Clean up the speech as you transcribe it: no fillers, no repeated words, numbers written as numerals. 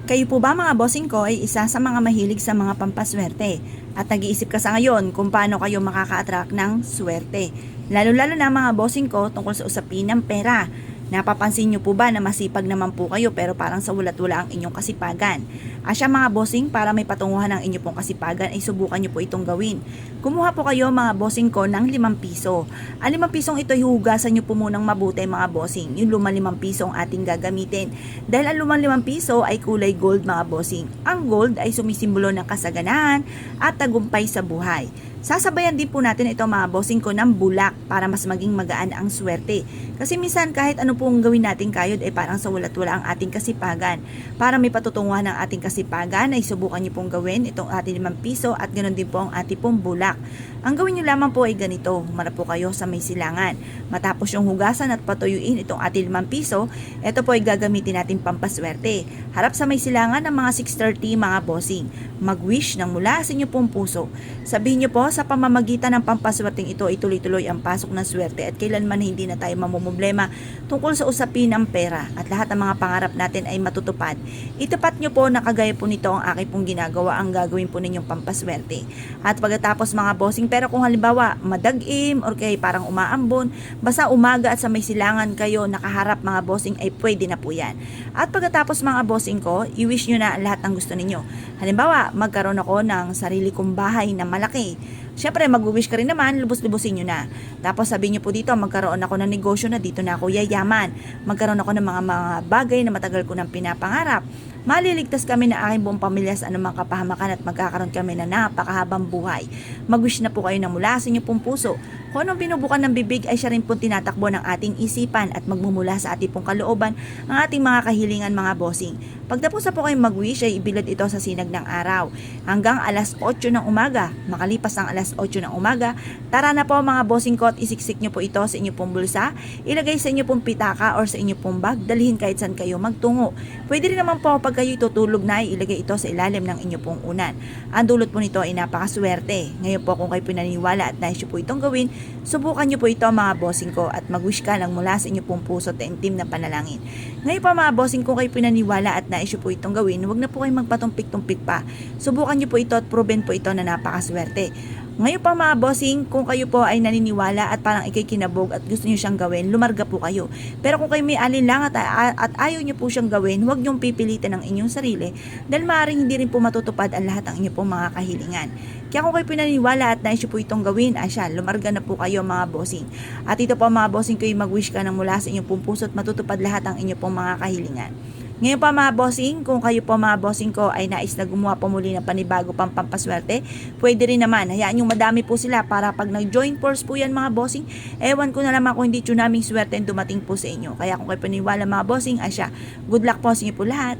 Kayo po ba mga bossing ko ay isa sa mga mahilig sa mga pampaswerte at nag-iisip ka sa ngayon kung paano kayo makaka-attract ng swerte? Lalo-lalo na mga bossing ko tungkol sa usapin ng pera. Napapansin nyo po ba na masipag naman po kayo pero parang sa ulat-wala ang inyong kasipagan? Asya mga bossing, para may patunguhan ng inyong pong kasipagan ay subukan nyo po itong gawin. Kumuha po kayo mga bossing ko ng 5 piso. Ang 5 pisong ito ay hugasan nyo po munang mabuti mga bossing. Yung 5 piso ang ating gagamitin. Dahil ang 5 piso ay kulay gold mga bossing. Ang gold ay sumisimbolo ng kasaganahan at tagumpay sa buhay. Sasabayan din po natin ito mga bossing ko ng bulak para mas maging magaan ang swerte. Kasi minsan kahit ano pong gawin natin kayod ay parang sa ulat-wala ang ating kasipagan. Para may patutunguhan ng ating kasipagan ay subukan niyo pong gawin itong ating 5 piso at ganoon din po ang ating pong bulak. Ang gawin niyo lamang po ay ganito, humarap po kayo sa may silangan. Matapos yung hugasan at patuyuin itong ating 5 piso, ito po ay gagamitin natin pampaswerte. Harap sa may silangan ng mga 6:30 mga bossing. Mag-wish ng mula sa inyo pong puso. Sabihin niyo po sa pamamagitan ng pampaswerteng ito ay tuloy-tuloy ang pasok ng swerte at kailanman hindi na tayo mamumblema tungkol sa usapin ng pera at lahat ng mga pangarap natin ay matutupad. Itapat niyo po na kagaya po nito ang aking pong ginagawa ang gagawin po ninyong pampaswerte. At pagkatapos mga bossing, pero kung halimbawa madagim or kaya parang umaambon, basta umaga at sa may silangan kayo nakaharap mga bossing ay pwede na po yan. At pagkatapos mga bossing ko, i-wish nyo na lahat ng gusto ninyo. Halimbawa, magkaroon ako ng sarili kong bahay na malaki. Siyempre, mag-wish ka rin naman, lubos-lubusin nyo na. Tapos sabihin nyo po dito, magkaroon ako ng negosyo na dito na ako yayaman. Magkaroon ako ng mga bagay na matagal ko nang pinapangarap. Maliligtas kami na aking buong pamilya sa anumang kapahamakan at magkakaroon kami ng napakahabang buhay. Mag-wish na po kayo na mula sa inyong pong puso. Kung anong binubukan ng bibig ay siya rin po tinatakbo ng ating isipan at magmumula sa ating pong kalooban ang ating mga kahilingan mga bossing. Pagtapos na po kayong mag-wish ay ibilad ito sa sinag ng araw hanggang alas 8 ng umaga. Makalipas ang alas 8 ng umaga, tara na po mga bossing ko at isiksik nyo po ito sa inyong pong bulsa, ilagay sa inyong pong pitaka or sa inyong pong bag, dalhin kahit saan kayo magtungo. Pwede rin naman po pag kayo itutulog na ilagay ito sa ilalim ng inyong pong unan. Ang dulot po nito ay napakaswerte. Ngayon po kung kayo pinaniwala at nais po itong gawin, subukan nyo po ito mga bossing ko at mag-wish ka lang mula sa inyong pong puso at intim na panalangin. Ngayon po mga bossing kung kayo pinaniwala at nais po itong gawin, huwag na po kayo magpatumpik-tumpik pa. Subukan nyo po ito at proven po ito na napakaswerte. Ngayon pa mga bossing, kung kayo po ay naniniwala at parang ikikinabog at gusto niyo siyang gawin, lumarga po kayo. Pero kung kayo may alinlangan at ayaw niyo po siyang gawin, huwag niyong pipilitin ang inyong sarili dahil maaaring hindi rin po matutupad ang lahat ng inyong pong mga kahilingan. Kaya kung kayo pinaniwala at nais po itong gawin, asya, lumarga na po kayo mga bossing. At ito po mga bossing, kayo mag-wish ka ng mula sa inyong pong puso at matutupad lahat ang inyong pong mga kahilingan. Ngayon pa mga bossing, kung kayo po mga bossing ko ay nais na gumawa po muli ng panibago pang pampaswerte, pwede rin naman. Hayaan yung madami po sila para pag nag-join force po yan mga bossing, ewan ko na naman kung hindi tsunaming swerte dumating po sa inyo. Kaya kung kayo paniwala mga bossing, asya, good luck po sa inyo po lahat.